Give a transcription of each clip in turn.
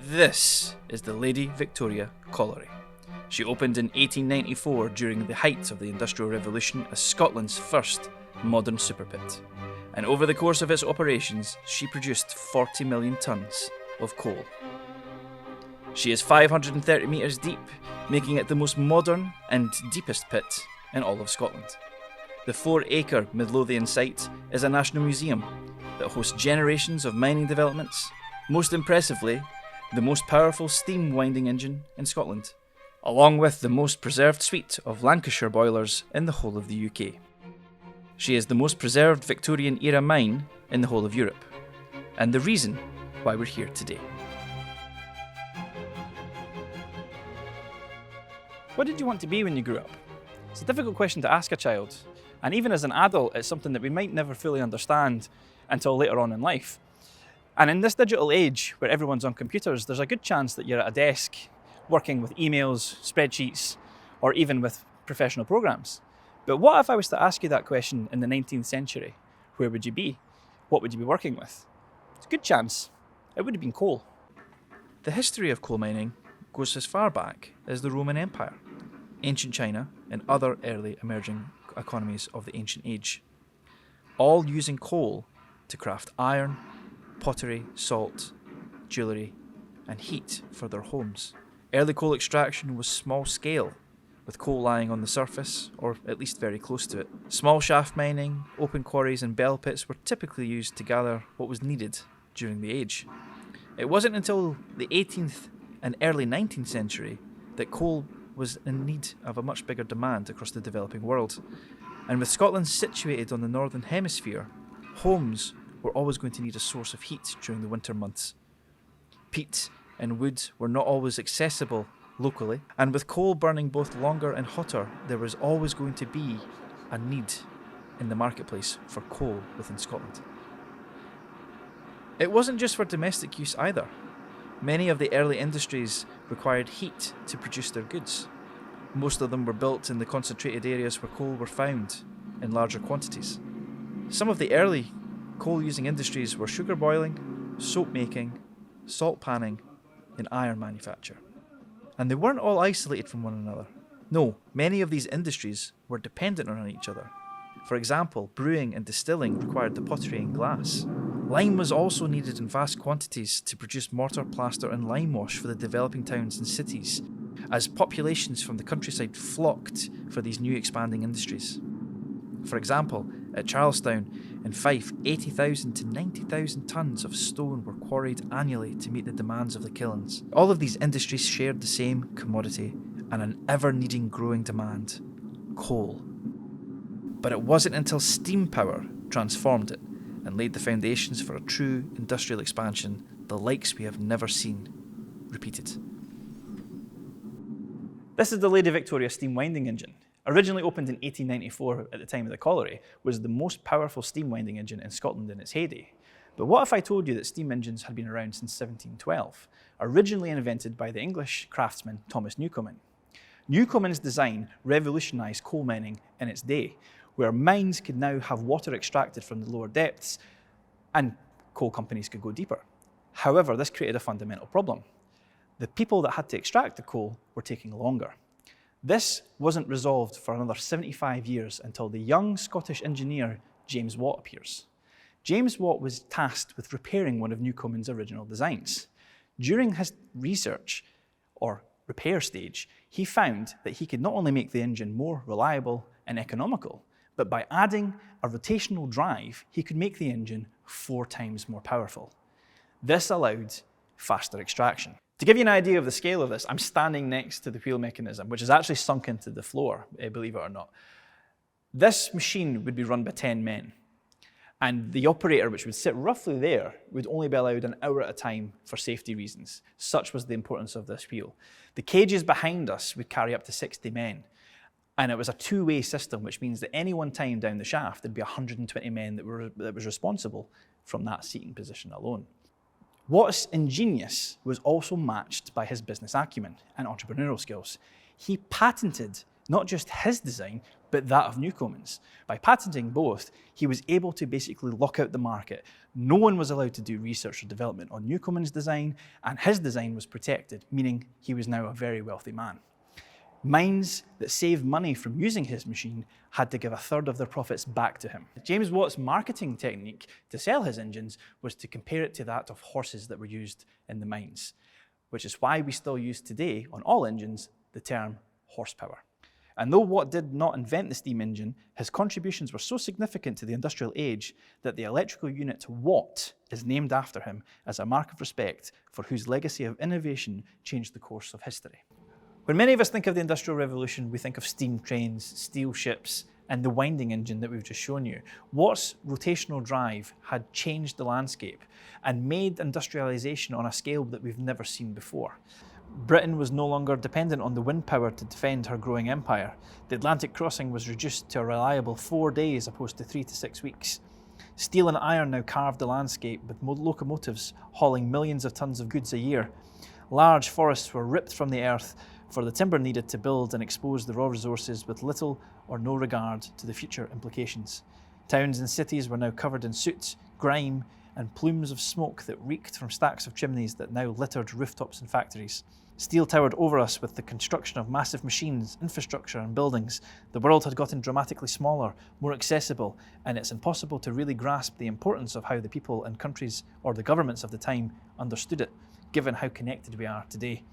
This is the Lady Victoria Colliery. She opened in 1894 during the height of the Industrial Revolution as Scotland's first modern superpit. And over the course of its operations, she produced 40 million tonnes of coal. She is 530 metres deep, making it the most modern and deepest pit in all of Scotland. The 4-acre Midlothian site is a national museum that hosts generations of mining developments, most impressively, the most powerful steam winding engine in Scotland, along with the most preserved suite of Lancashire boilers in the whole of the UK. She is the most preserved Victorian-era mine in the whole of Europe, and the reason why we're here today. What did you want to be when you grew up? It's a difficult question to ask a child, and even as an adult, it's something that we might never fully understand until later on in life. And in this digital age where everyone's on computers, there's a good chance that you're at a desk working with emails, spreadsheets, or even with professional programs. But what if I was to ask you that question in the 19th century? Where would you be? What would you be working with? It's a good chance it would have been coal. The history of coal mining goes as far back as the Roman Empire, ancient China, and other early emerging economies of the ancient age, all using coal to craft iron, pottery, salt, jewellery, and heat for their homes. Early coal extraction was small scale, with coal lying on the surface, or at least very close to it. Small shaft mining, open quarries and bell pits were typically used to gather what was needed during the age. It wasn't until the 18th and early 19th century that coal was in need of a much bigger demand across the developing world. And with Scotland situated on the northern hemisphere, homes were always going to need a source of heat during the winter months. Peat and wood were not always accessible locally, and with coal burning both longer and hotter, there was always going to be a need in the marketplace for coal within Scotland. It wasn't just for domestic use either. Many of the early industries required heat to produce their goods. Most of them were built in the concentrated areas where coal were found in larger quantities. Some of the early coal-using industries were sugar boiling, soap making, salt panning, and iron manufacture. And they weren't all isolated from one another. No, many of these industries were dependent on each other. For example, brewing and distilling required the pottery and glass. Lime was also needed in vast quantities to produce mortar, plaster and lime wash for the developing towns and cities, as populations from the countryside flocked for these new expanding industries. For example, at Charlestown in Fife, 80,000 to 90,000 tonnes of stone were quarried annually to meet the demands of the kilns. All of these industries shared the same commodity and an ever-needing growing demand: coal. But it wasn't until steam power transformed it and laid the foundations for a true industrial expansion, the likes we have never seen repeated. This is the Lady Victoria steam winding engine. Originally opened in 1894 at the time of the colliery, was the most powerful steam winding engine in Scotland in its heyday. But what if I told you that steam engines had been around since 1712, originally invented by the English craftsman Thomas Newcomen? Newcomen's design revolutionised coal mining in its day, where mines could now have water extracted from the lower depths and coal companies could go deeper. However, this created a fundamental problem. The people that had to extract the coal were taking longer. This wasn't resolved for another 75 years until the young Scottish engineer James Watt appears. James Watt was tasked with repairing one of Newcomen's original designs. During his research, or repair stage, he found that he could not only make the engine more reliable and economical, but by adding a rotational drive, he could make the engine 4 times more powerful. This allowed faster extraction. To give you an idea of the scale of this, I'm standing next to the wheel mechanism, which is actually sunk into the floor, believe it or not. This machine would be run by 10 men, and the operator, which would sit roughly there, would only be allowed an hour at a time for safety reasons. Such was the importance of this wheel. The cages behind us would carry up to 60 men, and it was a two-way system, which means that any one time down the shaft, there'd be 120 men that was responsible from that seating position alone. Watt's ingenious was also matched by his business acumen and entrepreneurial skills. He patented not just his design, but that of Newcomen's. By patenting both, he was able to basically lock out the market, No one was allowed to do research or development on Newcomen's design, and his design was protected, meaning he was now a very wealthy man. Mines that saved money from using his machine had to give a third of their profits back to him. James Watt's marketing technique to sell his engines was to compare it to that of horses that were used in the mines, which is why we still use today on all engines the term horsepower. And though Watt did not invent the steam engine, his contributions were so significant to the industrial age that the electrical unit Watt is named after him as a mark of respect for whose legacy of innovation changed the course of history. When many of us think of the Industrial Revolution, we think of steam trains, steel ships, and the winding engine that we've just shown you. Watt's rotational drive had changed the landscape and made industrialization on a scale that we've never seen before. Britain was no longer dependent on the wind power to defend her growing empire. The Atlantic crossing was reduced to a reliable 4 days opposed to 3 to 6 weeks. Steel and iron now carved the landscape with locomotives hauling millions of tons of goods a year. Large forests were ripped from the earth for the timber needed to build and expose the raw resources with little or no regard to the future implications. Towns and cities were now covered in soot, grime, and plumes of smoke that reeked from stacks of chimneys that now littered rooftops and factories. Steel towered over us with the construction of massive machines, infrastructure, and buildings. The world had gotten dramatically smaller, more accessible, and it's impossible to really grasp the importance of how the people and countries or the governments of the time understood it, given how connected we are today.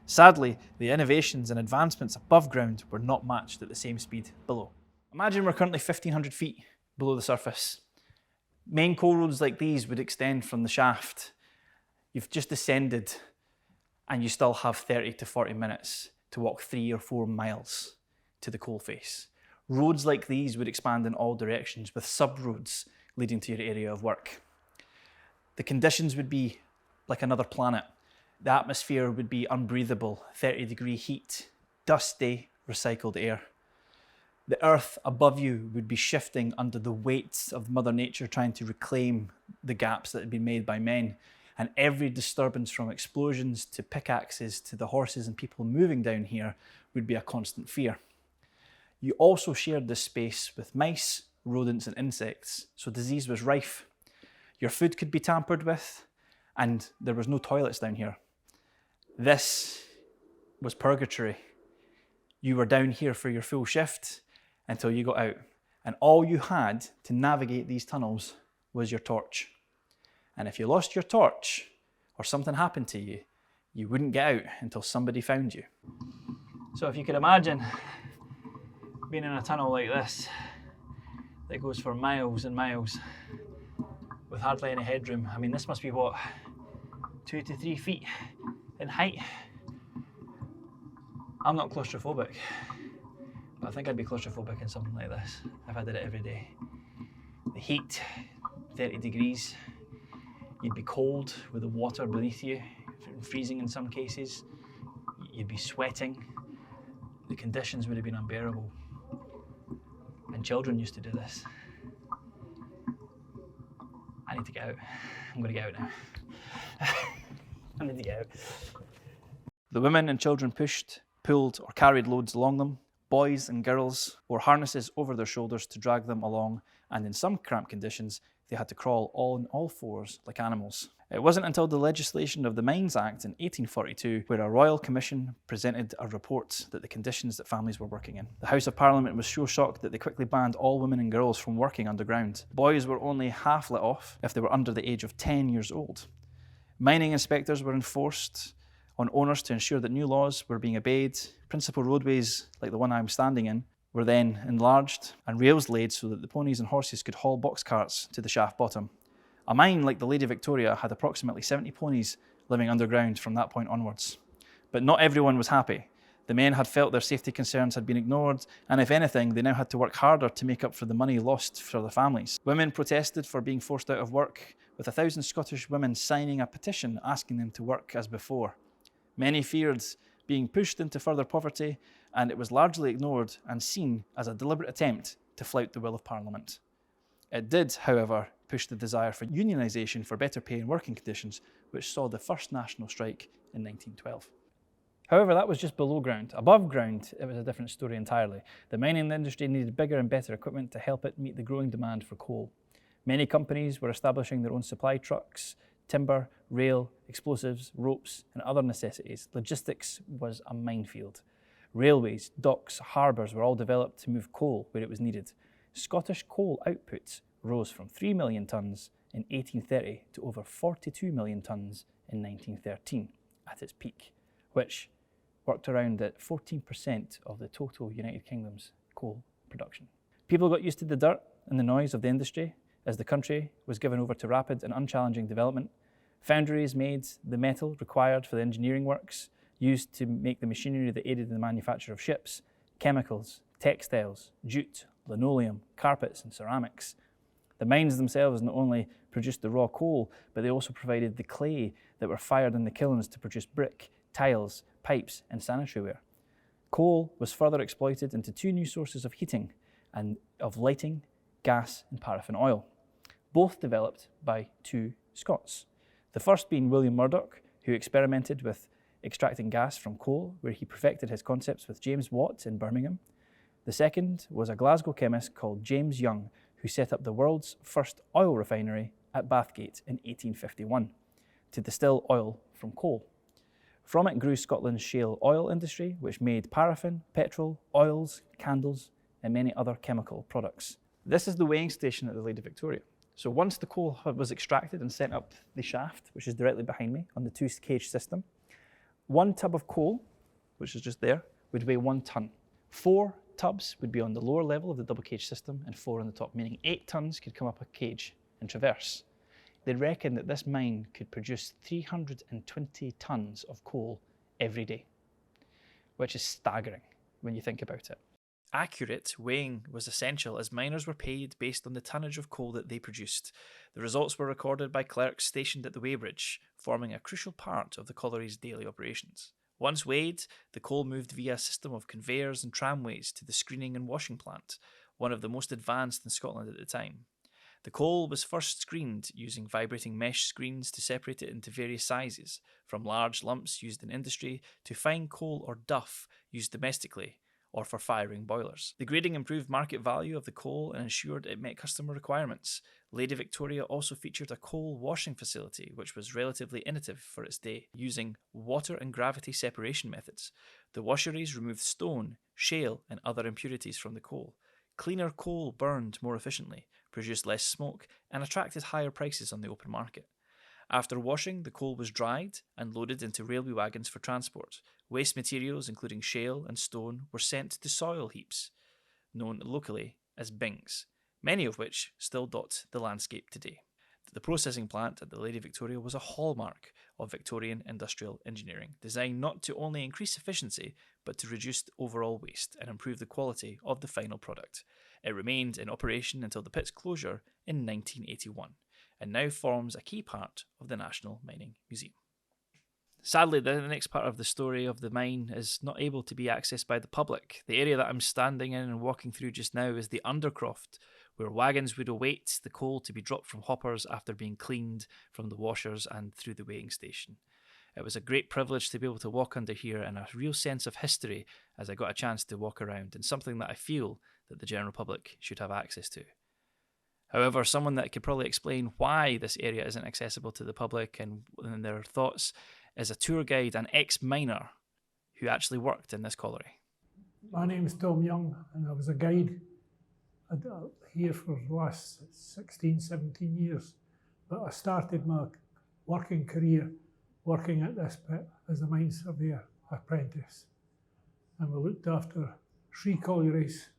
Sadly, the innovations and advancements above ground were not matched at the same speed below. Imagine we're currently 1,500 feet below the surface. Main coal roads like these would extend from the shaft. You've just descended and you still have 30 to 40 minutes to walk 3 or 4 miles to the coalface. Roads like these would expand in all directions with sub-roads leading to your area of work. The conditions would be like another planet. The atmosphere would be unbreathable, 30-degree heat, dusty, recycled air. The earth above you would be shifting under the weight of Mother Nature trying to reclaim the gaps that had been made by men. And every disturbance from explosions to pickaxes to the horses and people moving down here would be a constant fear. You also shared this space with mice, rodents and insects, so disease was rife. Your food could be tampered with, and there was no toilets down here. This was purgatory. You were down here for your full shift until you got out, and all you had to navigate these tunnels was your torch. And if you lost your torch or something happened to you, you wouldn't get out until somebody found you. So if you could imagine being in a tunnel like this that goes for miles and miles with hardly any headroom. I mean, this must be what, 2 to 3 feet in height? I'm not claustrophobic, but I think I'd be claustrophobic in something like this if I did it every day. The heat, 30 degrees. You'd be cold with the water beneath you, freezing in some cases. You'd be sweating. The conditions would have been unbearable. And children used to do this. I need to get out. I'm going to get out now. I need to get out. The women and children pushed, pulled, or carried loads along them. Boys and girls wore harnesses over their shoulders to drag them along, and in some cramped conditions, they had to crawl on all fours like animals. It wasn't until the legislation of the Mines Act in 1842 where a royal commission presented a report that the conditions that families were working in. The House of Parliament was so shocked that they quickly banned all women and girls from working underground. Boys were only half let off if they were under the age of 10 years old. Mining inspectors were enforced on owners to ensure that new laws were being obeyed. Principal roadways, like the one I'm standing in, were then enlarged and rails laid so that the ponies and horses could haul box carts to the shaft bottom. A mine like the Lady Victoria had approximately 70 ponies living underground from that point onwards. But not everyone was happy. The men had felt their safety concerns had been ignored, and if anything, they now had to work harder to make up for the money lost for their families. Women protested for being forced out of work, with 1,000 Scottish women signing a petition asking them to work as before. Many feared being pushed into further poverty, and it was largely ignored and seen as a deliberate attempt to flout the will of Parliament. It did, however, push the desire for unionisation for better pay and working conditions, which saw the first national strike in 1912. However, that was just below ground. Above ground, it was a different story entirely. The mining industry needed bigger and better equipment to help it meet the growing demand for coal. Many companies were establishing their own supply trucks, timber, rail, explosives, ropes, and other necessities. Logistics was a minefield. Railways, docks, harbours were all developed to move coal where it was needed. Scottish coal output rose from 3 million tonnes in 1830 to over 42 million tonnes in 1913 at its peak, which worked around at 14% of the total United Kingdom's coal production. People got used to the dirt and the noise of the industry as the country was given over to rapid and unchallenging development. Foundries made the metal required for the engineering works used to make the machinery that aided in the manufacture of ships, chemicals, textiles, jute, linoleum, carpets, and ceramics. The mines themselves not only produced the raw coal, but they also provided the clay that were fired in the kilns to produce brick, tiles, pipes, and sanitary ware. Coal was further exploited into two new sources of heating and of lighting, gas and paraffin oil, both developed by two Scots. The first being William Murdoch, who experimented with extracting gas from coal, where he perfected his concepts with James Watt in Birmingham. The second was a Glasgow chemist called James Young, who set up the world's first oil refinery at Bathgate in 1851 to distill oil from coal. From it grew Scotland's shale oil industry, which made paraffin, petrol, oils, candles, and many other chemical products. This is the weighing station at the Lady Victoria. So once the coal was extracted and sent up the shaft, which is directly behind me on the two-cage system, one tub of coal, which is just there, would weigh 1 tonne. 4 tubs would be on the lower level of the double cage system and 4 on the top, meaning 8 tonnes could come up a cage and traverse. They reckon that this mine could produce 320 tonnes of coal every day, which is staggering when you think about it. Accurate weighing was essential as miners were paid based on the tonnage of coal that they produced. The results were recorded by clerks stationed at the weighbridge, forming a crucial part of the colliery's daily operations. Once weighed, the coal moved via a system of conveyors and tramways to the screening and washing plant, one of the most advanced in Scotland at the time. The coal was first screened using vibrating mesh screens to separate it into various sizes, from large lumps used in industry to fine coal or duff used domestically, or for firing boilers. The grading improved market value of the coal and ensured it met customer requirements. Lady Victoria also featured a coal washing facility, which was relatively innovative for its day, using water and gravity separation methods. The washeries removed stone, shale, and other impurities from the coal. Cleaner coal burned more efficiently, produced less smoke, and attracted higher prices on the open market. After washing, the coal was dried and loaded into railway wagons for transport. Waste materials, including shale and stone, were sent to soil heaps, known locally as bings, many of which still dot the landscape today. The processing plant at the Lady Victoria was a hallmark of Victorian industrial engineering, designed not to only increase efficiency, but to reduce overall waste and improve the quality of the final product. It remained in operation until the pit's closure in 1981. And now forms a key part of the National Mining Museum. Sadly, the next part of the story of the mine is not able to be accessed by the public. The area that I'm standing in and walking through just now is the Undercroft, where wagons would await the coal to be dropped from hoppers after being cleaned from the washers and through the weighing station. It was a great privilege to be able to walk under here and a real sense of history as I got a chance to walk around, and something that I feel that the general public should have access to. However, someone that could probably explain why this area isn't accessible to the public and their thoughts is a tour guide and ex-miner who actually worked in this colliery. My name is Tom Young and I was a guide here for the last 16, 17 years. But I started my working career working at this pit as a mine surveyor apprentice. And we looked after 3 collieries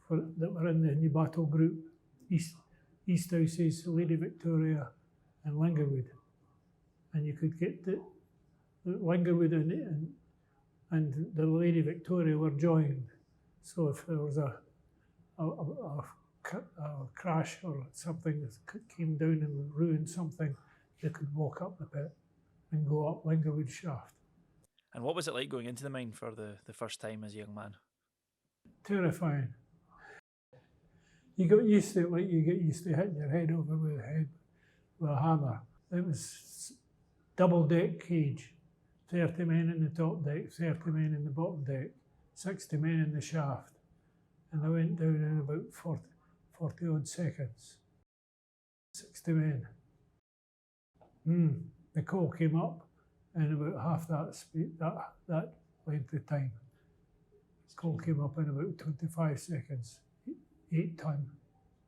that were in the New Battle group. East Houses, Lady Victoria and Lingerwood. And you could get the Lingerwood and the Lady Victoria were joined. So if there was a crash or something that came down and ruined something, they could walk up the pit and go up Lingerwood shaft. And what was it like going into the mine for the first time as a young man? Terrifying. You got used to it like you get used to hitting your head over with a hammer. It was double-deck cage, 30 men in the top deck, 30 men in the bottom deck, 60 men in the shaft. And I went down in about 40 odd seconds. 60 men. The call came up in about half that speed, that length of time. The call came up in about 25 seconds, 8 ton.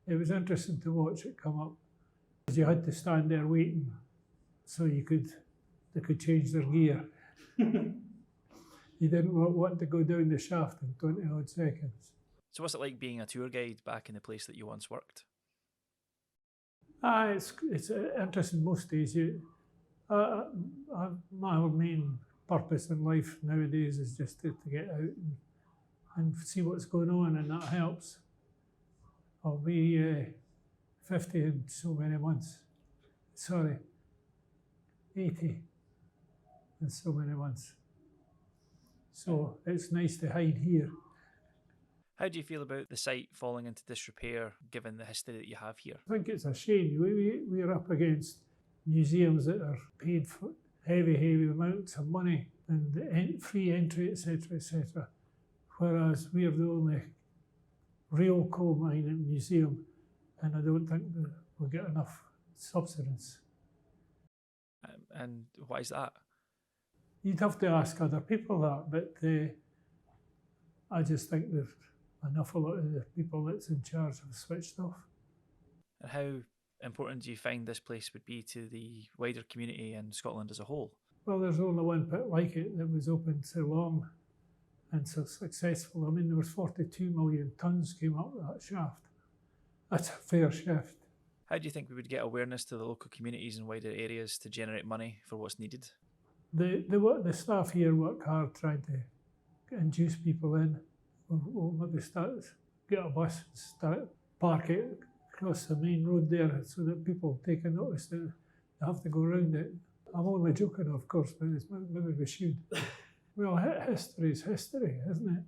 It was interesting to watch it come up, because you had to stand there waiting so they could change their gear. You didn't want to go down the shaft in 20 odd seconds. So what's it like being a tour guide back in the place that you once worked? It's interesting most days. My main purpose in life nowadays is just to get out and see what's going on, and that helps. I'll be 50 in so many months. Sorry, 80 in so many months. So it's nice to hide here. How do you feel about the site falling into disrepair, given the history that you have here? I think it's a shame. We're up against museums that are paid for heavy amounts of money and free entry, etc., etc. Whereas we're the only real coal mining museum, and I don't think that we'll get enough subsidence. And why is that? You'd have to ask other people that, but I just think there's a lot of the people that's in charge have switched off. And how important do you find this place would be to the wider community and Scotland as a whole? Well, there's only one pit like it that was open so long and so successful. I mean, there was 42 million tonnes came up that shaft. That's a fair shift. How do you think we would get awareness to the local communities and wider areas to generate money for what's needed? The staff here work hard trying to induce people in. We'll maybe get a bus and park it across the main road there so that people take a notice that they have to go around it. I'm only joking, of course, but maybe we should. Well, history is history, isn't it?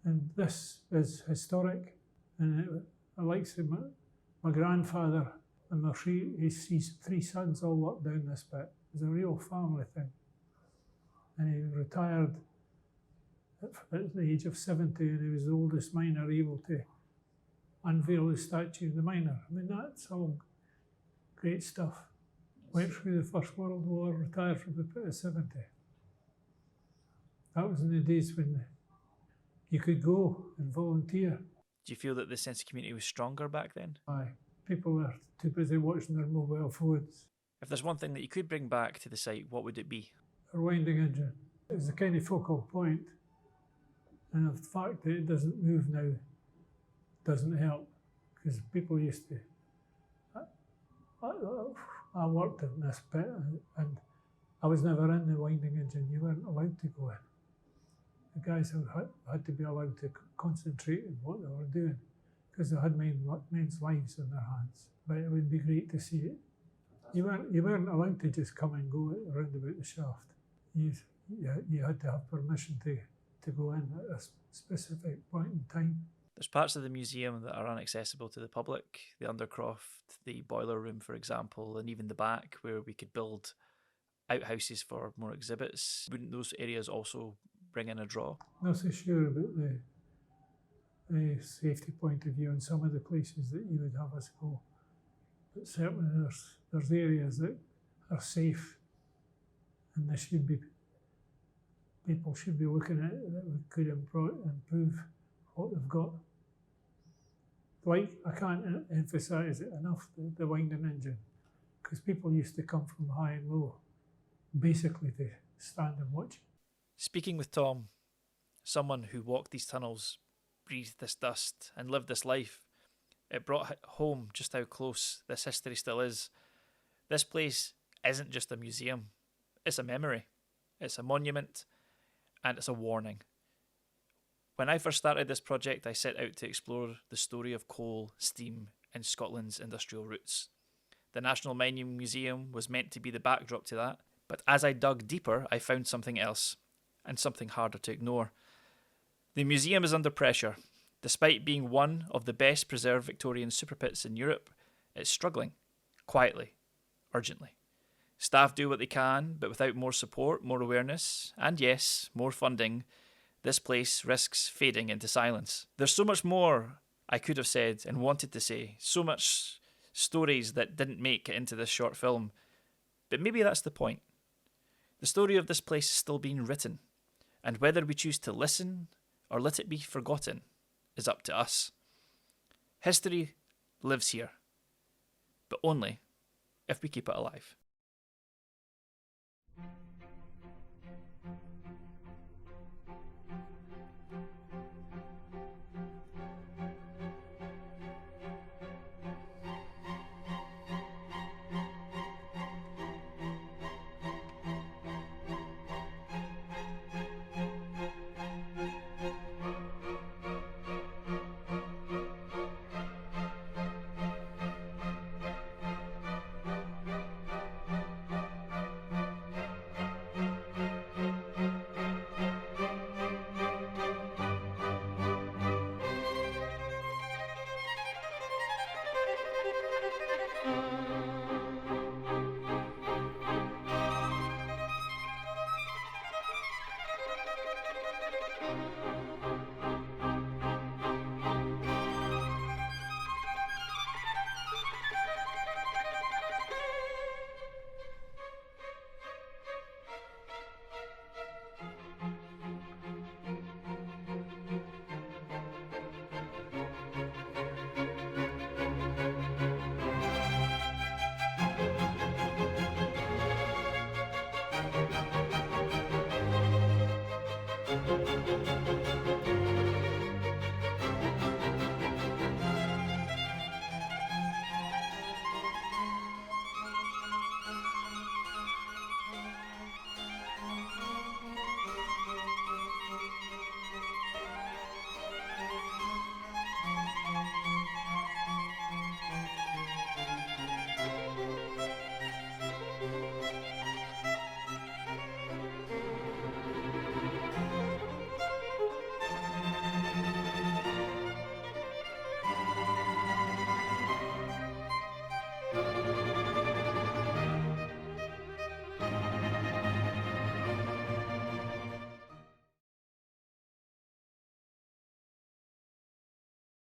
And this is historic. And I like to say my grandfather and his 3 sons all worked down this bit. It was a real family thing. And he retired at the age of 70, and he was the oldest miner able to unveil the statue of the miner. I mean, that's all great stuff. Went through the First World War, retired from the pit at 70. That was in the days when you could go and volunteer. Do you feel that the sense of community was stronger back then? Aye. People were too busy watching their mobile phones. If there's one thing that you could bring back to the site, what would it be? Our winding engine. It was the kind of focal point. And the fact that it doesn't move now doesn't help, because people used to. I worked in this pit, and I was never in the winding engine. You weren't allowed to go in. The guys had to be allowed to concentrate on what they were doing, because they had men's lives in their hands. But it would be great to see it. You weren't allowed to just come and go around about the shaft. You had to have permission to go in at a specific point in time. There's parts of the museum that are inaccessible to the public, the undercroft, the boiler room, for example, and even the back where we could build outhouses for more exhibits. Wouldn't those areas also bring in a draw? Not so sure about the safety point of view in some of the places that you would have us go. But certainly there's areas that are safe, and people should be looking at it that we could improve what they've got. Like, I can't emphasise it enough, the winding engine, because people used to come from high and low, basically to stand and watch. Speaking with Tom, someone who walked these tunnels, breathed this dust and lived this life, it brought home just how close this history still is. This place isn't just a museum, it's a memory, it's a monument, and it's a warning. When I first started this project, I set out to explore the story of coal, steam, and Scotland's industrial roots. The National Mining Museum was meant to be the backdrop to that, but as I dug deeper, I found something else, and something harder to ignore. The museum is under pressure. Despite being one of the best preserved Victorian superpits in Europe, it's struggling, quietly, urgently. Staff do what they can, but without more support, more awareness, and yes, more funding, this place risks fading into silence. There's so much more I could have said and wanted to say, so much stories that didn't make it into this short film. But maybe that's the point. The story of this place is still being written, and whether we choose to listen or let it be forgotten is up to us. History lives here, but only if we keep it alive.